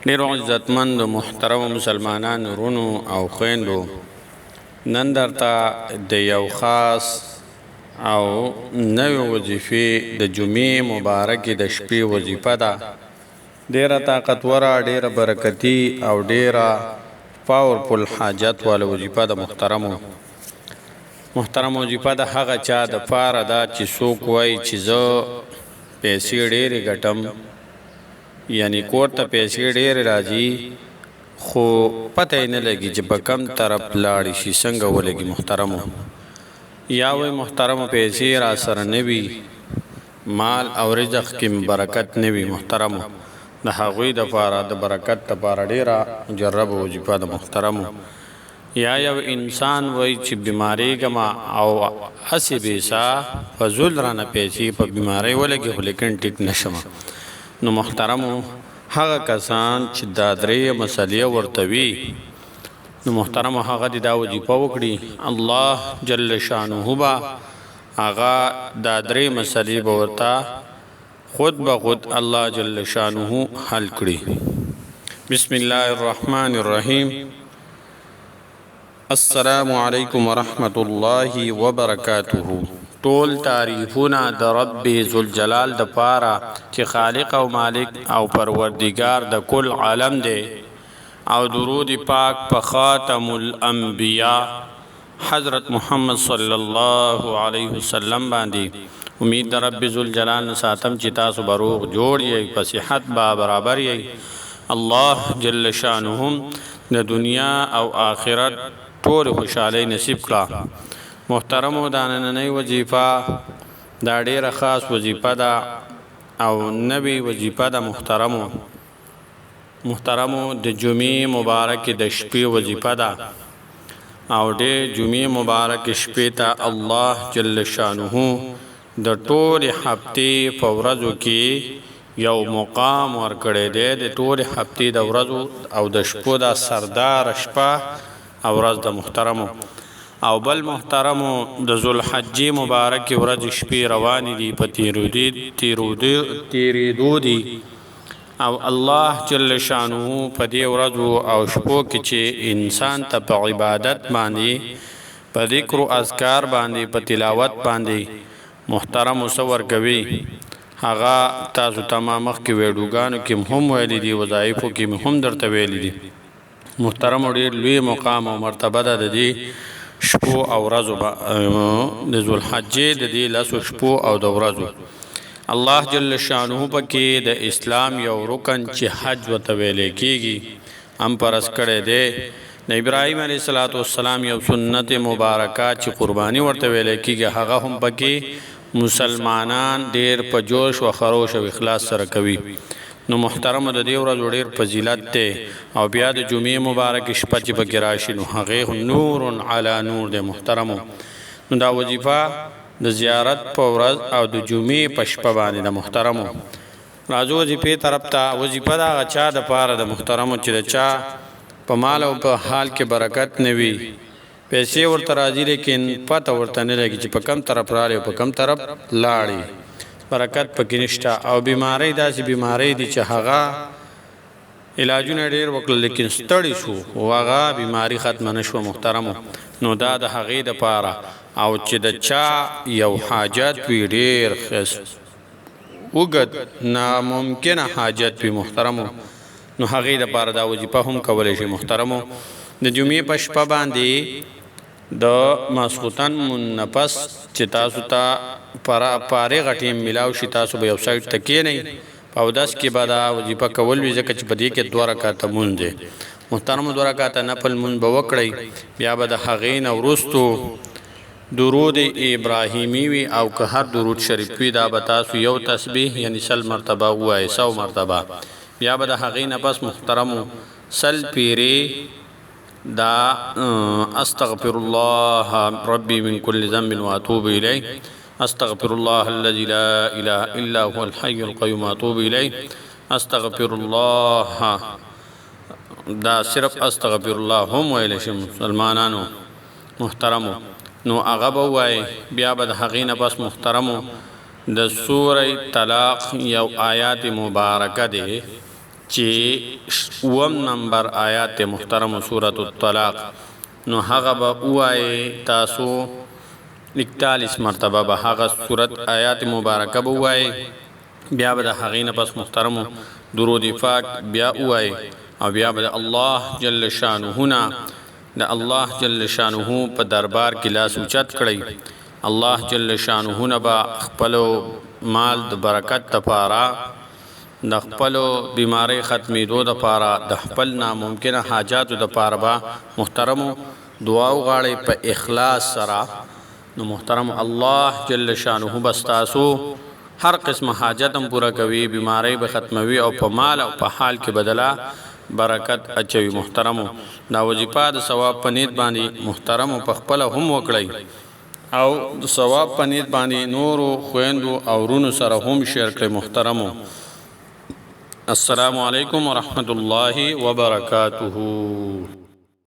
ډیرو عزتمند محترم مسلمانانو ورونو او خويندو نن درته د یو خاص او نوې وظیفې د جمعې مبارکې د شپې وظیفه ده. ډیره طاقتوره، ډیره برکتی او ډیره پاورفل حاجت والا وظیفه د محترم وظیفه د هغه چا د پاره ده چې څوک وایي چې زه پیسې ډیرې ګټم، یعنی کور ته پیسې ډېرې راځي خو پته یې نه لګي چې په کم طرف لاړې شي، څنګه ولګي محترمو. یا وایي محترمو پیسې را سره نه وي، مال او رزق کې برکت نه وي محترمو. د هغوی دپاره د برکت دپاره ډېره مجربه وظیفه د محترمو. یا یو انسان وایي چې بیماریږم او هسې بېسا فضول رانه پیسې په بیمارۍ ولګي خو لیکن ټیک نشم. نو محترمو هغه کسان چې دا درې مسلې ورته وي، نو محترمو هغه د دا وظیفه وکړي، الله جل شانه به هغه دا درې مسلې به ورته خود به خود الله جل شانه حل کړي. بسم الله الرحمن الرحیم. السلام علیکم ورحمة الله وبرکاته. ټول تعریفونه د رب ذوالجلال د پاره چې خالق او مالک او پروردگار د کل عالم دی، او درود پاک په خاتم الانبیاء حضرت محمد صلی الله علیه وسلم باندې. امید د رب ذوالجلال نه ساتم چې تاسو بروغ جوړ یې، په صحت با برابر یې. الله جل شانهم د دنیا او آخرت ټول خوشحالی نصیب کړه. محترمو دا نننۍ وظیفه دا ډیره خاص وظیفه ده او نوې وظیفه ده محترمو د جمعې مبارک د شپې وظیفه ده، او د جمعې مبارک شپې ته الله جل شانه د ټولې هفتې په ورځو کې یو مقام ورکړی دی. د ټولې هفتې د ورځو او د شپو د سردار شپه او ورځ د محترمو. او بل محترمو د ذوالحجې مبارک ورځ شپې روانې دي، په تیریدو دي، او الله جل شانه په دې ورځو او شپو کې چې انسان ته په عبادت باندې، په ذکر و اذکار باندې، په تلاوت باندې محترمو صور کوي، هغه تاسو تمام مخکې ویډیوګانو کې هم ویلي دي، وظایفو کې هم درته ویلي دي. محترمو ډېر لوی مقام او مرتبه ده د دې شپو او ورځو د ذوالحجې د دې لسو شپو او د ورځو. الله جل شانه پکې د اسلام یو رکن چې حج ورته ویلی کېږي هم فرض کړی دی. د ابراهیم علیه السلام یو سنت مبارکه چې قرباني ورته ویلی کېږي، هغه هم پکې مسلمانان ډېر په جوش و خروش او اخلاص سره کوي. نو محترم د دې ورځو ډېر فضیلت دی، او بیا د جمعې مبارک شپه چې پکې راشي نو هغې نور علی نور دی محترمو. نو دا وظیفه د زیارت په ورځ او د جمعې په شپه باندې د محترمو. راځو وظیفې طرف ته. وظیفه د هغه چا دپاره د محترمو چې د چا په مال او په حال کې برکت نه وي، پیسې ورته راځي لیکن پته ورته نه لګي چې په کم طرف راړي او په کم طرف لاړي، برکت پکې نشته. او بیماری داسې بیماری دي چې هغه علاجونه ډېر وکړل لیکن ستړي شو او هغه بیماری ختمه نه شوه محترمو. نو دا د هغې دپاره، او چې د چا یو حاجت وي ډېر اوږد ناممکنه حاجت وي محترمو، نو هغې دپاره دا وظیفه هم کولی شي محترمو. د جمعې په شپه باندې د ماسخوتن منپس چې تاسو ته فارغه ټیم ملاو شي، تاسو به یو سایډ ته کښېنئ، په اودس کې به دا وظیفه کول وي، ځکه چې په دې کې 2 رکعته لمونځ دی محترمو. 2 رکعته نفل لمونځ به وکړئ، بیا به د هغې نه وروستو درود ابراهیمی وي، او که هر درود شریف وي دا به تاسو یو تسبیح یعنی 100 مرتبه ووایئ، 100 مرتبه. بیا به د هغې نه پس محترمو 100 پیرې دا استغفر الله ربي من كل ذنب واتوب اليه، استغفر الله الذي لا اله الا هو الحي القيوم واتوب اليه، استغفر الله. دا صرف استغفر الله هم ویل شي مسلمانانو محترمو. نو هغه به ووایي. بیا به د هغې نه پس محترمو د سوره طلاق یو آیات مبارکه دی، چې اوم نمبر آیات محترم سورۃ الطلاق نو هغه به وای تاسو 41 مرتبه به هغه سورۃ آیات مبارکه به وای بیا به هغه نه پس محترم درود پاک بیا وای او بیا به الله جل شانه نا د الله جل شانه په دربار کې لاس اوچت کړی الله جل شانه نا با خپل مال د برکت لپاره د خپل بیماری ختمېدو لپاره د خپل ناممکنه حاجات لپاره با محترم دعا وغواړي په اخلاص سره نو محترم الله جل شانه بستاسو هر قسم حاجتم پورا کوي بیماری به ختموي او په مال او په حال کې بدلا برکت اچوي محترم دا وظیفه د ثواب پنيت باندې محترم په خپل هم وکړي او د ثواب پنيت باندې نور خويندو او رونو سره هم شیر کړي محترم السلام علیکم ورحمت الله وبرکاته